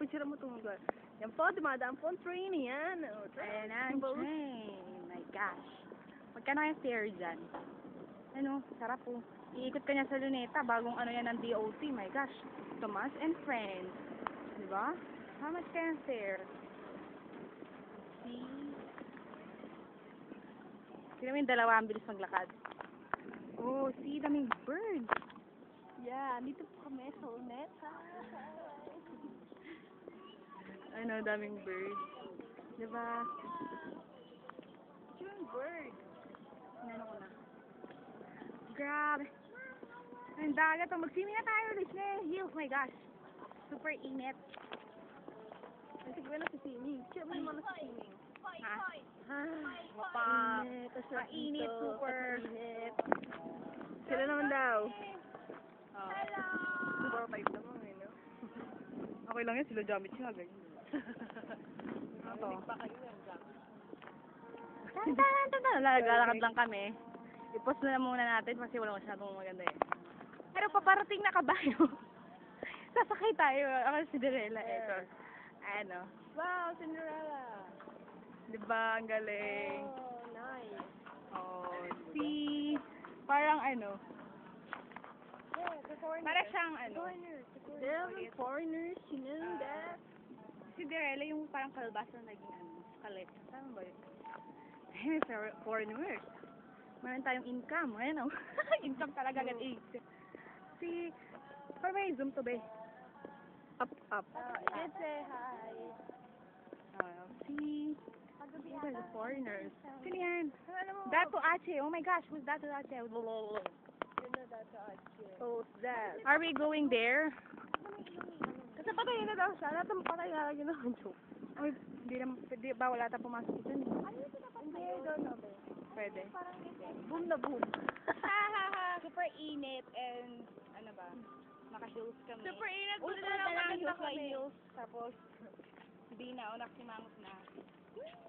Picture mo itong lugar. Yan po, dumadaan po ang train. Yan. O, Ayan na ang train. My gosh. Magkano yung fare dyan? Ano, sarap po. Iikot ka niya sa Luneta, bagong ano yan ng DOT. My gosh. Tomas and Friends. Diba? How much kaya yung fare? See? Sino mo yung dalawa ang bilis maglakad? Oh, see, daming birds. Yeah, dito po kami sa Luneta. Ano, daming birds. Diba? Yung bird. Ano ko na? Grabe. Ang dagat. Mag-swimming na tayo. Disney Hills. My gosh. Super init. Kasi ko na sa swimming. Siya mo naman sa swimming. Ha? Mapa. Mainit. Super. Init. Sila naman daw. Oh. 4-5 naman eh, no? Okay lang yan. Sila Jamit siya. Ganyan. Ito. Pa kayo yan, Jack. Lalakad lang kami. I-post na muna natin kasi wala masyadong maganda eh. Pero paparating na kabayo. Sasakay tayo. Ako si Cinderella. Ito. Ano. Wow, Cinderella. Diba? Ang galing. Oh, nice. Oh, see. Parang ano. Yeah, the foreigners. Para siyang ano. They're foreigners, you know that? Cinderella yung parang kalbasa na naging ano. Kalit. Tama ba yun? Foreigners. Meron tayong income. Ayan o. Income talaga agad eh. Si, para may zoom to be. Up, up. Let's say hi. Si, these are the foreigners. Sino yan? Dato Ache. Oh my gosh, who's Dato Ache? So, what's that? Are we going there? Kasi patay na daw siya. Lahat ng patay na lagi naman joke. Ay, hindi ba wala tayong pumasok dyan? Hindi, doon na ba? Pwede. Boom na boom. Super init and ano ba? Naka-heels kami. Super init. Ultra Buti na na lang maganda heels na kami. heels. Tapos, hindi na. Unak si Mangot na.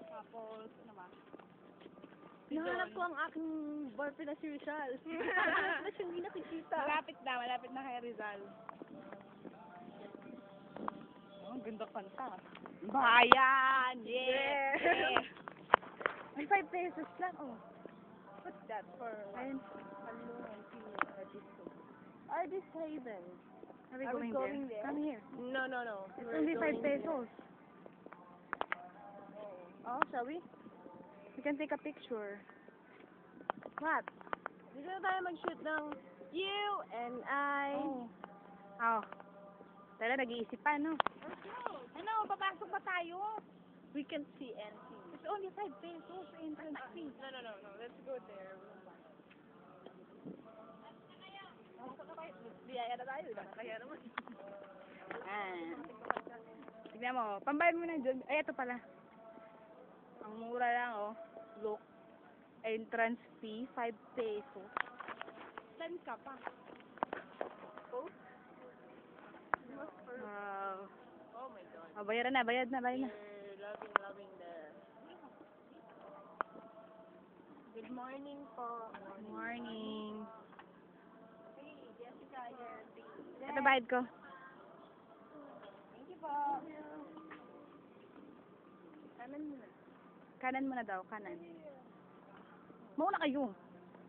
Tapos, ano ba? Hinahanap ko ang aking boyfriend na si Rizal. Na siyang hindi nakikita. Malapit na kay Rizal. Oh, ang ganda kanta. Bayan! Yeah! Ay, 5 pesos lang, oh. What's that for? Ayun. Hello and senior artist. Artist Haven. Are we Are we going, going there? there? Come here. No, no, no. It's We're only 5 going pesos. Oh, shall we? We can take a picture. What? Dito na tayo mag-shoot ng you and I. Oh. Oh. Tala, nag-iisip pa, no? Ano, papasok pa tayo? We can see anything. It's only 5 pesos entrance fee. No, no, no, no. Let's go there. Biyaya na tayo. Kaya naman. Tignan mo, pambayad mo na dyan. Ay, ito pala. Ang mura lang, oh. Look. Entrance fee, 5 pesos. Saan ka pa? Oh? Wow. Oh my God. Oh, bayad na. We're loving the... Good morning po. Good morning. Hey, Jessica, you're Ito bayad ko. Thank you po. Kanan muna. Kanan mo na daw, kanan. Mauna kayo.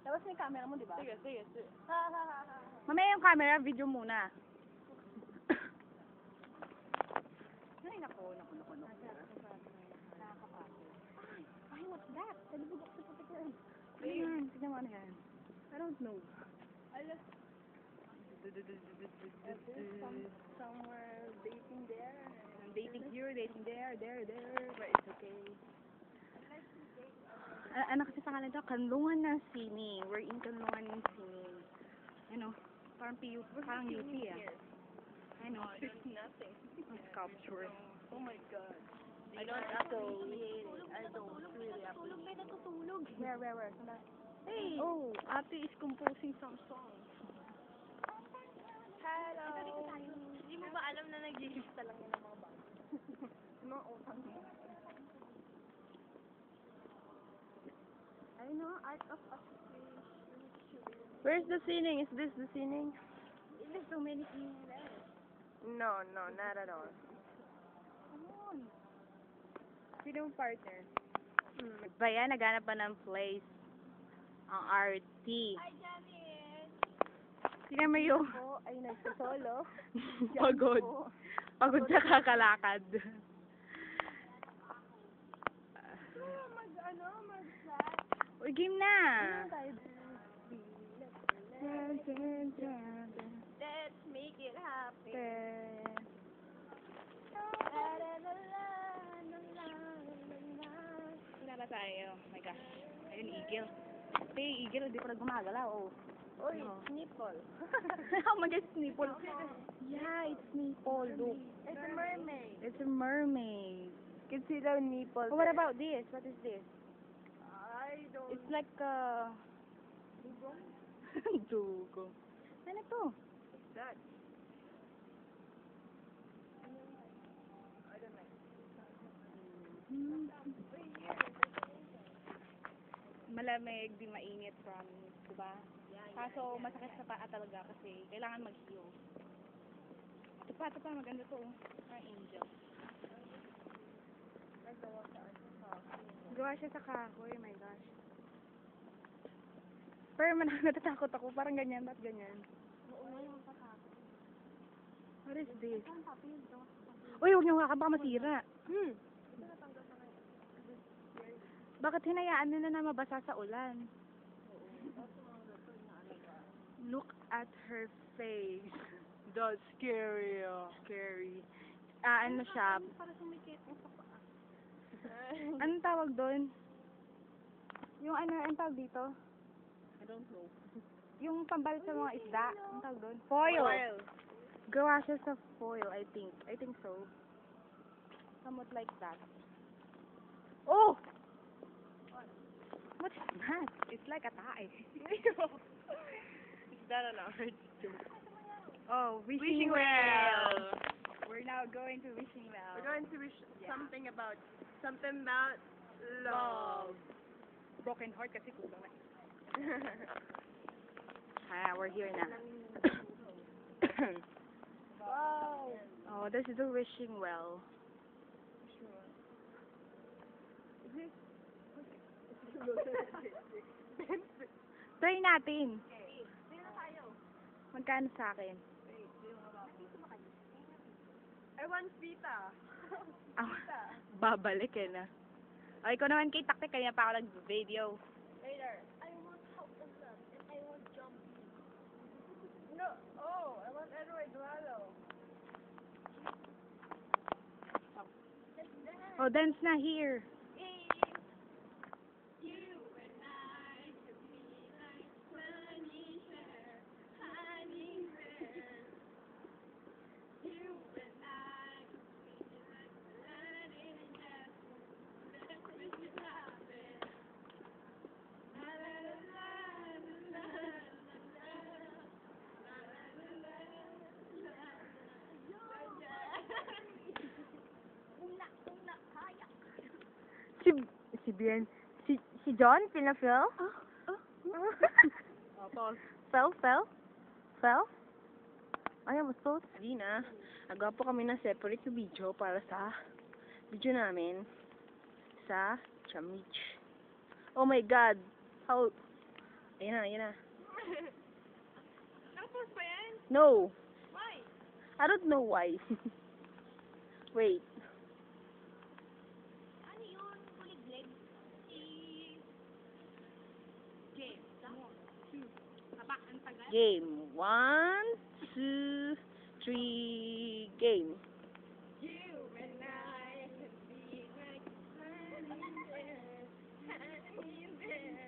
Tapos may camera mo, di ba? Sige, sige, sige. Ha, ha, ha, ha. Mamaya yung camera, video muna. Ay, naku. Nakakapasok. Ay, what's that? Talibog ako sa putik. Ano yan? Tignan mo ano yan. I don't know. Alas. Somewhere dating there. I'm dating here, dating there. But it's okay. Ano kasi pangalan daw? Kanlungan ng Sining. We're in Kanlungan ng Sining. Ano? Parang PU, parang UP ah. I know. There's nothing. Sculpture. Oh my God. I don't appreciate it. I don't really appreciate it. Where? Hey! Oh, Ate is composing some songs. Hello! Hindi mo ba alam na nag-lista lang yan ng mga bata? Mga utang mo. I know, art of association. Where's the ceiling? Is this the ceiling? There's so many things there. No, not at all. Sino yung partner? Bayan, naghanap pa ng place. Ang RT. Hi, Janet! Tingnan mo yung... Ako ay nagsasolo. Pagod. Pagod sa kakalakad. Uy, game na! Let's make it happen. Wala ba tayo? Oh my gosh. Ayun, eagle. Eagle, hindi pa rin gumagalaw. Oh. Uy, No. nipple. Oh my gosh, nipple. Yeah, it's nipple. Look. It's a mermaid. It's a mermaid. Can see the nipple. Oh, what about this? What is this? I don't It's like dugo. Ano to? that. Malamig, di mainit, promise, diba? Kaso, masakit sa paa talaga kasi kailangan mag-heal. Ito pa, maganda to. Ah, angel. Gawa siya sa kahoy, my gosh. Pero natatakot ako, parang ganyan, ba't ganyan? What is this? Uy, huwag niyo nga, baka masira. Bakit hinayaan nila na mabasa sa ulan? Look at her face. That's scary. Scary. Ano siya? Anong tawag doon? Yung anong tawag dito? I don't know. Yung pambalot sa mga isda. Anong tawag doon? Foil. Gawa siya sa foil, I think. I think so. Somewhat like that. Oh! What is that? It's like a tie. Is that an art joke? Oh, Wishing well. We're now going to Wishing Well. We're going to wish something about love. Broken heart kasi kulang na. We're here na. Wow. Oh, this is the Wishing Well. Try natin. Magkano sa akin? I want pita. Ah, babalik eh na. O, ikaw naman kay Taktik, kaya pa ako nag-video. Later. I want help and love, and I want jump. No. Oh, I want Edward Lalo. Oh, dance na here. Si Bien. Si John? Pinafil? Fell? Ay, mas close. Alina, nagawa po kami ng separate na video para sa video namin sa Chamich. Oh my God! How... Ayan na. Tapos pa yan? No! Why? I don't know why. Wait. Ano yun? Kuliglig? Game. Game. 1, 2, 3, game. You and I could be like honey bears, honey bears.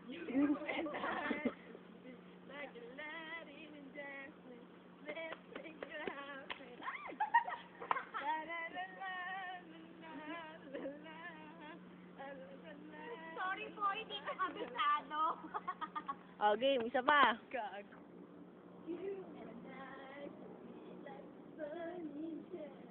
You and I could be like Aladdin and Jasmine. Let's make it happen. La la la la la la la la la. Sorry po, hindi ko kabisado. Oh, game. Isa pa. You and I could be like sunny days.